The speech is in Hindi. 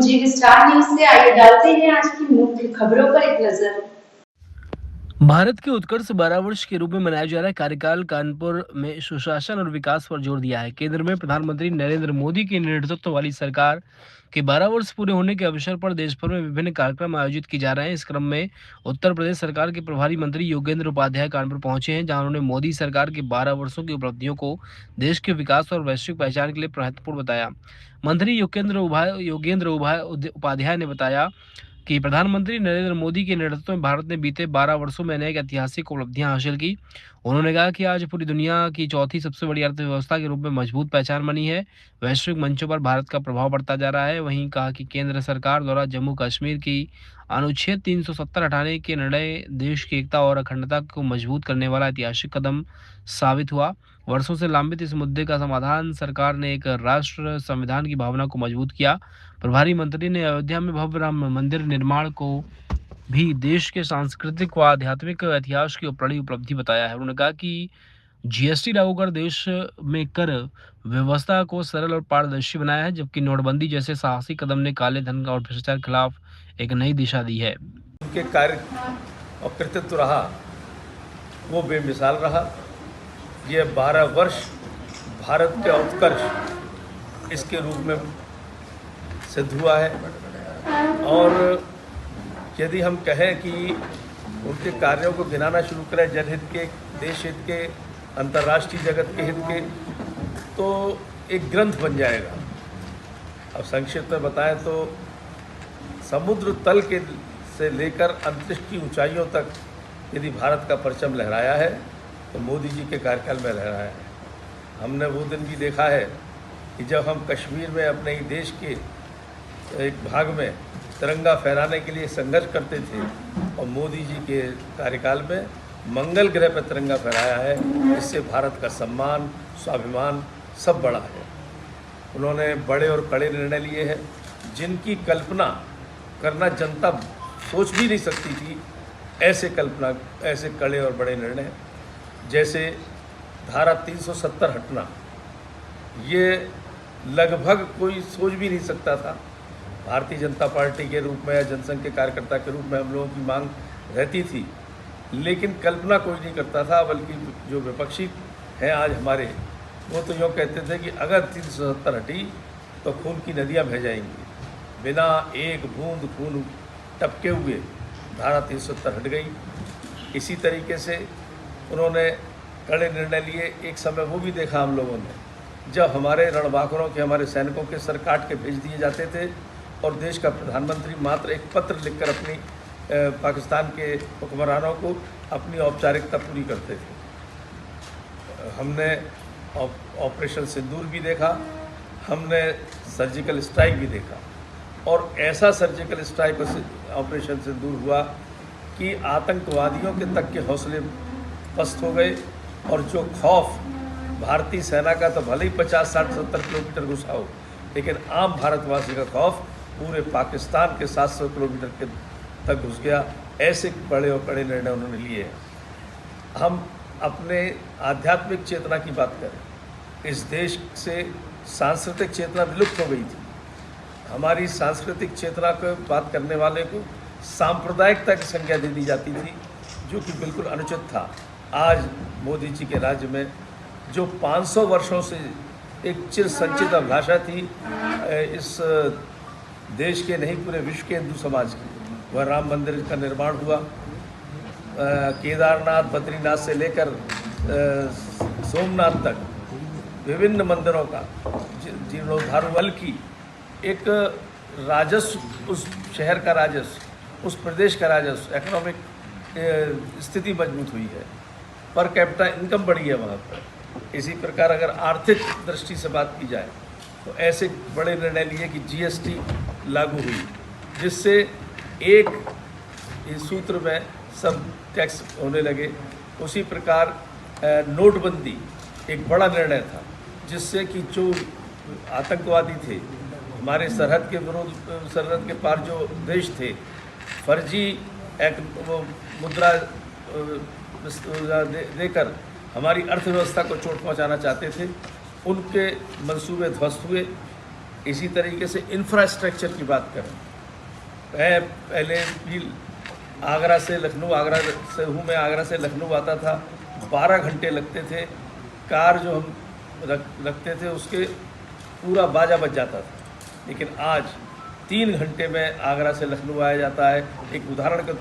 जी स्टार न्यूज से आइए डालते हैं आज की मुख्य खबरों पर एक नजर। भारत के उत्कर्ष 12 वर्ष के रूप में मनाया जा रहा है कार्यकाल कानपुर में सुशासन और विकास पर जोर दिया है। केंद्र में प्रधानमंत्री नरेंद्र मोदी के नेतृत्व वाली सरकार के 12 वर्ष पूरे होने के अवसर पर देश भर में विभिन्न कार्यक्रम आयोजित किए जा रहे हैं। इस क्रम में उत्तर प्रदेश सरकार के प्रभारी मंत्री योगेंद्र उपाध्याय कानपुर पहुंचे हैं, जहां उन्होंने मोदी सरकार के 12 वर्षों की उपलब्धियों को देश के विकास और वैश्विक पहचान के लिए महत्वपूर्ण बताया। मंत्री उपाध्याय ने बताया कि प्रधानमंत्री नरेंद्र मोदी के नेतृत्व में भारत ने बीते 12 वर्षों में अनेक ऐतिहासिक उपलब्धियां हासिल की। उन्होंने कहा कि आज पूरी दुनिया की चौथी सबसे बड़ी अर्थव्यवस्था के रूप में मजबूत पहचान बनी है। वैश्विक मंचों पर भारत का प्रभाव बढ़ता जा रहा है। वहीं कहा कि केंद्र सरकार द्वारा जम्मू कश्मीर की अनुच्छेद 370 हटाने के निर्णय देश की एकता और अखंडता को मजबूत करने वाला ऐतिहासिक कदम साबित हुआ। वर्षों से लंबित इस मुद्दे का समाधान सरकार ने एक राष्ट्र संविधान की भावना को मजबूत किया। प्रभारी मंत्री ने अयोध्या में भव्य राम मंदिर निर्माण को भी देश के सांस्कृतिक व आध्यात्मिक इतिहास की बड़ी उपलब्धि बताया है। उन्होंने कहा कि जीएसटी लागू कर देश में कर व्यवस्था को सरल और पारदर्शी बनाया है, जबकि नोटबंदी जैसे साहसी कदम ने काले धन और भ्रष्टाचार के खिलाफ एक नई दिशा दी है। उनके कार्य और कृतित्व रहा वो बेमिसाल रहा। ये 12 वर्ष भारत के उत्कर्ष इसके रूप में सिद्ध हुआ है। और यदि हम कहें कि उनके कार्यों को गिनाना शुरू करें, जनहित के, देश हित के, अंतर्राष्ट्रीय जगत के हित के, तो एक ग्रंथ बन जाएगा। अब संक्षिप्त में बताएं तो समुद्र तल के से लेकर अंतरिक्ष की ऊंचाइयों तक यदि भारत का परचम लहराया है तो मोदी जी के कार्यकाल में लहराया है। हमने वो दिन भी देखा है कि जब हम कश्मीर में अपने ही देश के एक भाग में तिरंगा फहराने के लिए संघर्ष करते थे और मोदी जी के कार्यकाल में मंगल ग्रह पर तिरंगा फहराया है। इससे भारत का सम्मान, स्वाभिमान सब बढ़ा है। उन्होंने बड़े और कड़े निर्णय लिए हैं जिनकी कल्पना करना जनता सोच भी नहीं सकती थी। ऐसे कड़े और बड़े निर्णय, जैसे धारा 370 हटना, ये लगभग कोई सोच भी नहीं सकता था। भारतीय जनता पार्टी के रूप में या जनसंघ के कार्यकर्ता के रूप में हम लोगों की मांग रहती थी, लेकिन कल्पना कोई नहीं करता था। बल्कि जो विपक्षी हैं आज हमारे, वो तो यूँ कहते थे कि अगर 370 हटी तो खून की नदियाँ बह जाएंगी। बिना एक बूंद खून टपके हुए धारा 370 हट गई। इसी तरीके से उन्होंने कड़े निर्णय लिए। एक समय वो भी देखा हम लोगों ने जब हमारे रणबांकुरों के, हमारे सैनिकों के सर काट के भेज दिए जाते थे और देश का प्रधानमंत्री मात्र एक पत्र लिखकर अपनी पाकिस्तान के हुक्मरानों को अपनी औपचारिकता पूरी करते थे। हमने ऑपरेशन सिंदूर भी देखा, हमने सर्जिकल स्ट्राइक भी देखा। और ऐसा सर्जिकल स्ट्राइक ऑपरेशन सिंदूर हुआ कि आतंकवादियों के तक के हौसले पस्त हो गए। और जो खौफ भारतीय सेना का तो भले ही 50, 60, 70 किलोमीटर घुसा हो, लेकिन आम भारतवासी का खौफ पूरे पाकिस्तान के 700 किलोमीटर के तक घुस गया। ऐसे बड़े और कड़े निर्णय उन्होंने लिए हैं। हम अपने आध्यात्मिक चेतना की बात करें, इस देश से सांस्कृतिक चेतना विलुप्त हो गई थी। हमारी सांस्कृतिक चेतना को बात करने वाले को सांप्रदायिकता की संज्ञा दे दी जाती थी, जो कि बिल्कुल अनुचित था। आज मोदी जी के राज्य में जो 500 वर्षों से एक चिर संचित अभिलाषा थी इस देश के, नहीं पूरे विश्व के हिंदू समाज की, वह राम मंदिर का निर्माण हुआ। केदारनाथ, बद्रीनाथ से लेकर सोमनाथ तक विभिन्न मंदिरों का जीर्णोद्धार, बल्कि एक राजस्व, उस शहर का राजस्व, उस प्रदेश का राजस्व, इकोनॉमिक स्थिति मजबूत हुई है। पर कैपिटा इनकम बढ़ी है वहाँ पर। इसी प्रकार अगर आर्थिक दृष्टि से बात की जाए तो ऐसे बड़े निर्णय लिए कि जीएसटी लागू हुई, जिससे एक इस सूत्र में सब टैक्स होने लगे। उसी प्रकार नोटबंदी एक बड़ा निर्णय था, जिससे कि जो आतंकवादी थे, हमारे सरहद के विरोध, सरहद के पार जो देश थे, फर्जी मुद्रा देकर हमारी अर्थव्यवस्था को चोट पहुंचाना चाहते थे, उनके मंसूबे ध्वस्त हुए। इसी तरीके से इंफ्रास्ट्रक्चर की बात करें, मैं पहले भी आगरा से लखनऊ, आगरा से हूँ मैं, आगरा से लखनऊ आता था, 12 घंटे लगते थे। कार जो हम रखते थे उसके पूरा बाजा बज जाता था, लेकिन आज 3 घंटे में आगरा से लखनऊ आया जाता है। एक उदाहरण के